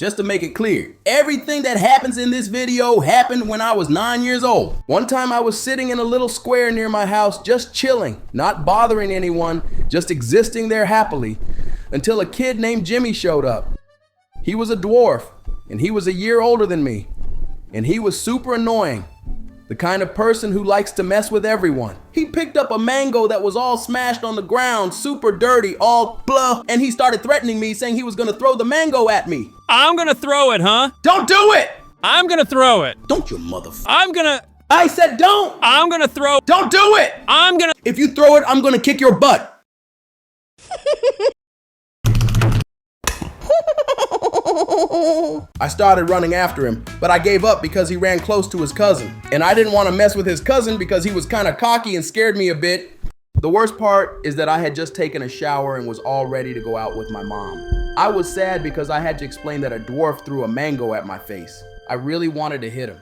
Just to make it clear, everything that happens in this video happened when I was 9 years old. One time I was sitting in a little square near my house, just chilling, not bothering anyone, just existing there happily, until a kid named Jimmy showed up. He was a dwarf, and he was a year older than me, and he was super annoying. The kind of person who likes to mess with everyone. He picked up a mango that was all smashed on the ground, super dirty, all blah, and he started threatening me, saying he was gonna throw the mango at me. I'm gonna throw it, huh? Don't do it! I'm gonna throw it. Don't you motherfucker. I said don't! I'm gonna throw. Don't do it! If you throw it, I'm gonna kick your butt. I started running after him, but I gave up because he ran close to his cousin. And I didn't want to mess with his cousin because he was kind of cocky and scared me a bit. The worst part is that I had just taken a shower and was all ready to go out with my mom. I was sad because I had to explain that a dwarf threw a mango at my face. I really wanted to hit him.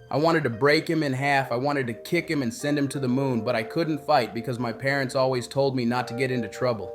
I wanted to break him in half. I wanted to kick him and send him to the moon, but I couldn't fight because my parents always told me not to get into trouble.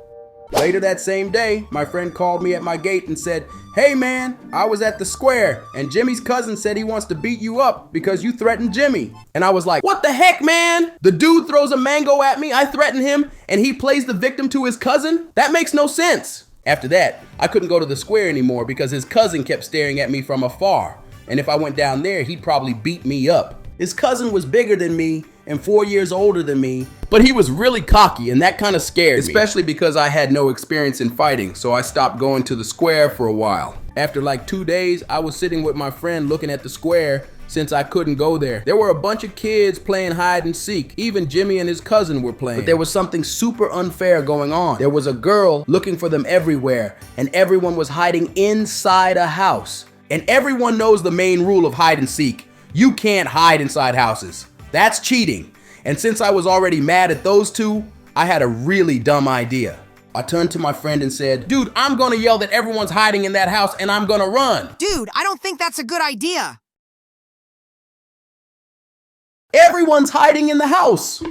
Later that same day, my friend called me at my gate and said, "Hey man, I was at the square and Jimmy's cousin said he wants to beat you up because you threatened Jimmy." And I was like, "What the heck, man? The dude throws a mango at me, I threaten him, and he plays the victim to his cousin? That makes no sense." After that, I couldn't go to the square anymore because his cousin kept staring at me from afar. And if I went down there, he'd probably beat me up. His cousin was bigger than me and 4 years older than me, but he was really cocky and that kind of scared me. Especially because I had no experience in fighting, so I stopped going to the square for a while. After like 2 days, I was sitting with my friend looking at the square since I couldn't go there. There were a bunch of kids playing hide and seek. Even Jimmy and his cousin were playing. But there was something super unfair going on. There was a girl looking for them everywhere, and everyone was hiding inside a house. And everyone knows the main rule of hide and seek. You can't hide inside houses. That's cheating. And since I was already mad at those two, I had a really dumb idea. I turned to my friend and said, "Dude, I'm gonna yell that everyone's hiding in that house and I'm gonna run." Dude, I don't think that's a good idea. Everyone's hiding in the house.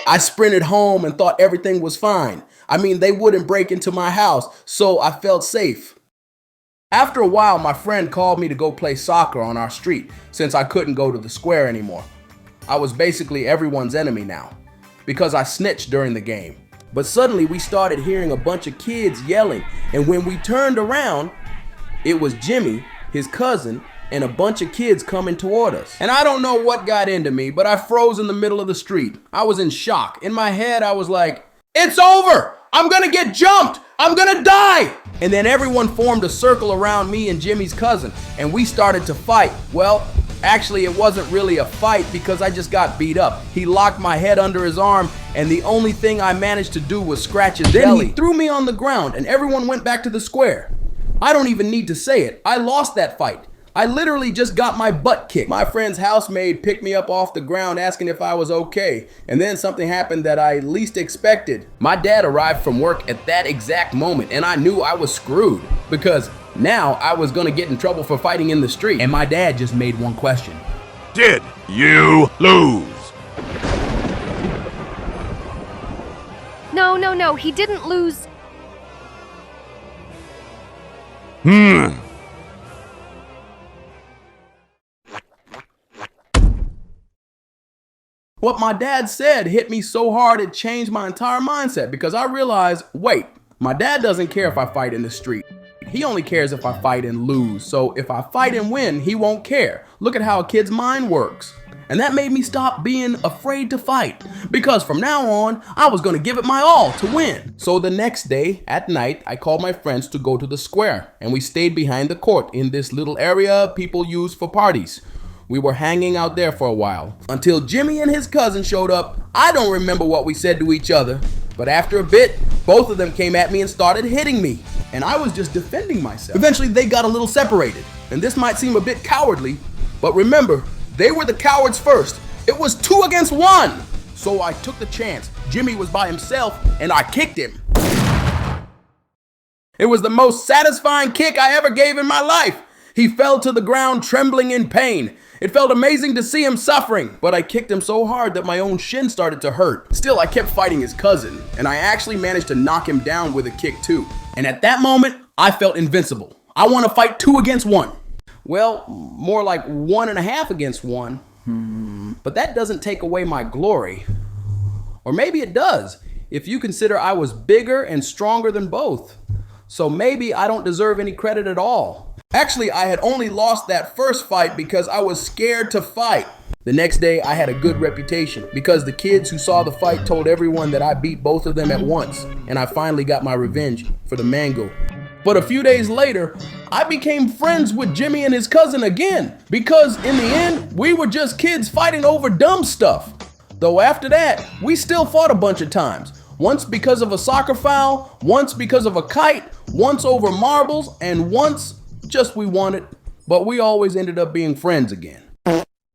I sprinted home and thought everything was fine. I mean, they wouldn't break into my house, so I felt safe. After a while, my friend called me to go play soccer on our street since I couldn't go to the square anymore. I was basically everyone's enemy now because I snitched during the game. But suddenly we started hearing a bunch of kids yelling, and when we turned around, it was Jimmy, his cousin, and a bunch of kids coming toward us. And I don't know what got into me, but I froze in the middle of the street. I was in shock. In my head, I was like, "It's over! I'm gonna get jumped! I'm gonna die!" And then everyone formed a circle around me and Jimmy's cousin, and we started to fight. Well, actually it wasn't really a fight because I just got beat up. He locked my head under his arm, and the only thing I managed to do was scratch his belly. Then he threw me on the ground, and everyone went back to the square. I don't even need to say it. I lost that fight. I literally just got my butt kicked. My friend's housemaid picked me up off the ground asking if I was okay. And then something happened that I least expected. My dad arrived from work at that exact moment, and I knew I was screwed because now I was gonna get in trouble for fighting in the street. And my dad just made one question. Did you lose? No, he didn't lose. What my dad said hit me so hard it changed my entire mindset because I realized, wait, my dad doesn't care if I fight in the street. He only cares if I fight and lose. So if I fight and win, he won't care. Look at how a kid's mind works. And that made me stop being afraid to fight because from now on, I was gonna give it my all to win. So the next day at night, I called my friends to go to the square and we stayed behind the court in this little area people use for parties. We were hanging out there for a while until Jimmy and his cousin showed up. I don't remember what we said to each other, but after a bit, both of them came at me and started hitting me, and I was just defending myself. Eventually, they got a little separated, and this might seem a bit cowardly, but remember, they were the cowards first. It was 2 against 1. So I took the chance. Jimmy was by himself, and I kicked him. It was the most satisfying kick I ever gave in my life. He fell to the ground trembling in pain. It felt amazing to see him suffering, but I kicked him so hard that my own shin started to hurt. Still, I kept fighting his cousin, and I actually managed to knock him down with a kick too. And at that moment, I felt invincible. I want to fight 2 against 1. Well, more like 1.5 against 1. But that doesn't take away my glory. Or maybe it does, if you consider I was bigger and stronger than both. So maybe I don't deserve any credit at all. Actually, I had only lost that first fight because I was scared to fight. The next day, I had a good reputation because the kids who saw the fight told everyone that I beat both of them at once, and I finally got my revenge for the mango. But a few days later, I became friends with Jimmy and his cousin again because in the end, we were just kids fighting over dumb stuff. Though after that, we still fought a bunch of times. Once because of a soccer foul, once because of a kite, once over marbles, and once just we wanted, but we always ended up being friends again.